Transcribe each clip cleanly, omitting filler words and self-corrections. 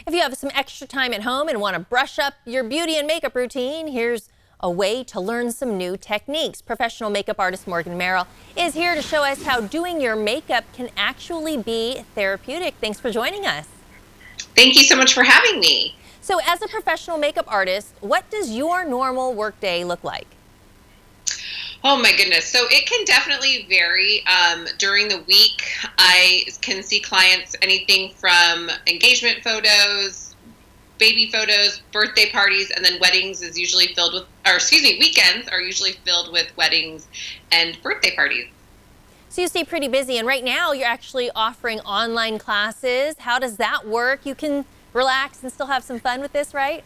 If you have some extra time at home and want to brush up your beauty and makeup routine, here's a way to learn some new techniques. Professional makeup artist Morgan Merrill is here to show us how doing your makeup can actually be therapeutic. Thanks for joining us. Thank you so much for having me. So as a professional makeup artist, what does your normal workday look like? Oh my goodness. So it can definitely vary. During the week, I can see clients anything from engagement photos, baby photos, birthday parties, and then weddings is usually filled with, weekends are usually filled with weddings and birthday parties. So you stay pretty busy, and right now you're actually offering online classes. How does that work? You can relax and still have some fun with this, right?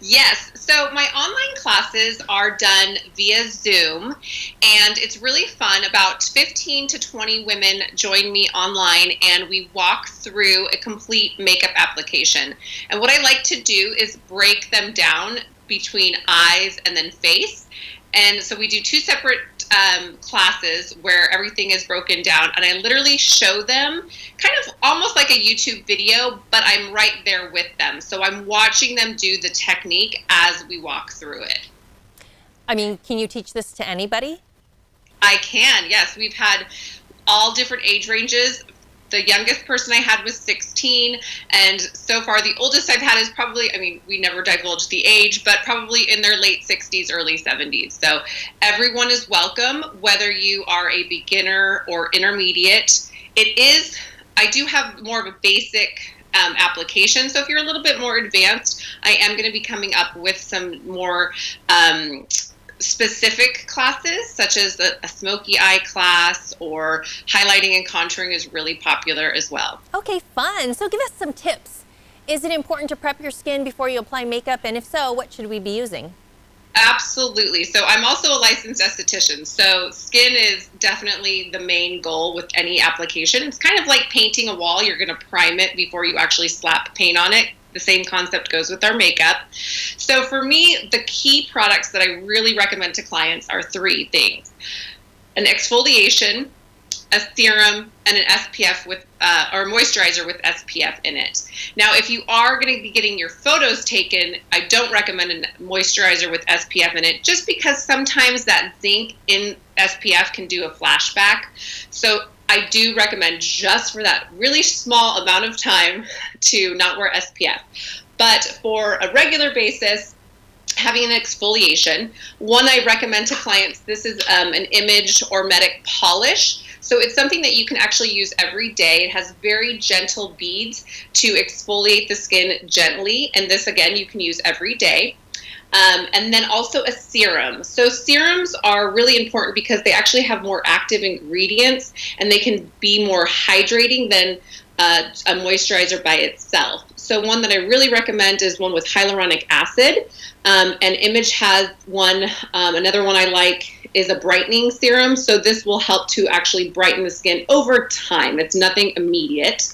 Yes. So my online classes are done via Zoom, and it's really fun. About 15 to 20 women join me online, and we walk through a complete makeup application. And what I like to do is break them down between eyes and then face. And so we do two separate classes where everything is broken down, and I literally show them kind of almost like a YouTube video, but I'm right there with them. So I'm watching them do the technique as we walk through it. I mean, can you teach this to anybody? I can, yes. We've had all different age ranges. The youngest person I had was 16, and so far the oldest I've had is probably, we never divulged the age, but probably in their late 60s, early 70s. So everyone is welcome, whether you are a beginner or intermediate. I do have more of a basic application, so if you're a little bit more advanced, I am going to be coming up with some more specific classes, such as a smoky eye class, or highlighting and contouring is really popular as well. Okay, fun. So give us some tips. Is it important to prep your skin before you apply makeup? And if so, what should we be using? Absolutely. So I'm also a licensed esthetician. So skin is definitely the main goal with any application. It's kind of like painting a wall. You're going to prime it before you actually slap paint on it. The same concept goes with our makeup. So for me, the key products that I really recommend to clients are three things: an exfoliation, a serum, and an SPF or moisturizer with SPF in it. Now, if you are going to be getting your photos taken, I don't recommend a moisturizer with SPF in it, just because sometimes that zinc in SPF can do a flashback. So I do recommend, just for that really small amount of time, to not wear SPF. But for a regular basis, having an exfoliation, one I recommend to clients, this is an Image or Medic polish. So it's something that you can actually use every day. It has very gentle beads to exfoliate the skin gently. And this, again, you can use every day. And then also a serum. So serums are really important because they actually have more active ingredients, and they can be more hydrating than a moisturizer by itself. So one that I really recommend is one with hyaluronic acid. And Image has one. Another one I like is a brightening serum. So this will help to actually brighten the skin over time. It's nothing immediate.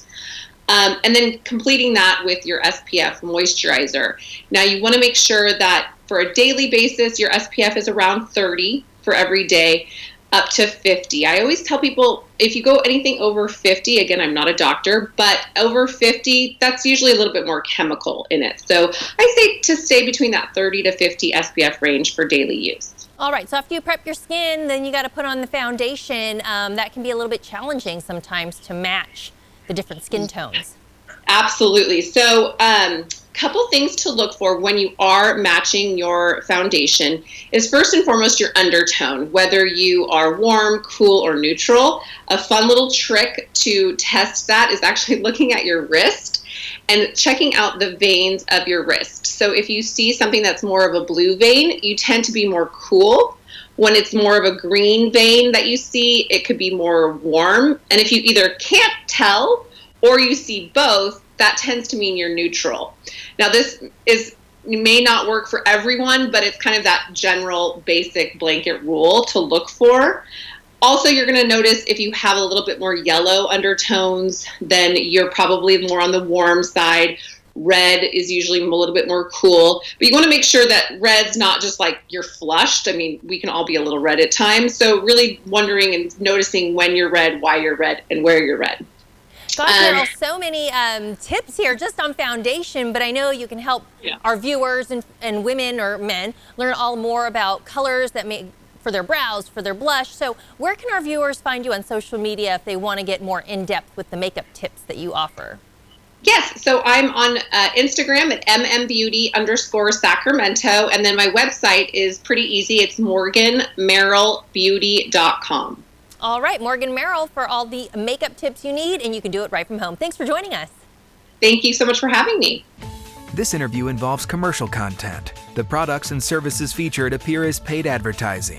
And then completing that with your SPF moisturizer. Now, you want to make sure that for a daily basis, your SPF is around 30 for every day, up to 50. I always tell people, if you go anything over 50, again, I'm not a doctor, but over 50, that's usually a little bit more chemical in it. So I say to stay between that 30 to 50 SPF range for daily use. All right, so after you prep your skin, then you got to put on the foundation. That can be a little bit challenging sometimes to match the different skin tones. Absolutely. So couple things to look for when you are matching your foundation is, first and foremost, your undertone, whether you are warm, cool, or neutral. A fun little trick to test that is actually looking at your wrist and checking out the veins of your wrist. So if you see something that's more of a blue vein, you tend to be more cool. When it's more of a green vein that you see, it could be more warm. And if you either can't tell or you see both, that tends to mean you're neutral. Now, this may not work for everyone, but it's kind of that general basic blanket rule to look for. Also, you're going to notice if you have a little bit more yellow undertones, then you're probably more on the warm side. Red is usually a little bit more cool, but you want to make sure that red's not just like you're flushed. I mean, we can all be a little red at times. So really wondering and noticing when you're red, why you're red, and where you're red. Gosh, Meryl, so many tips here just on foundation, but I know you can help our viewers and women or men learn all more about colors that make for their brows, for their blush. So where can our viewers find you on social media if they want to get more in-depth with the makeup tips that you offer? Yes, so I'm on Instagram at mmbeauty_Sacramento, and then my website is pretty easy. It's morganmerrillbeauty.com. All right, Morgan Merrill for all the makeup tips you need, and you can do it right from home. Thanks for joining us. Thank you so much for having me. This interview involves commercial content. The products and services featured appear as paid advertising.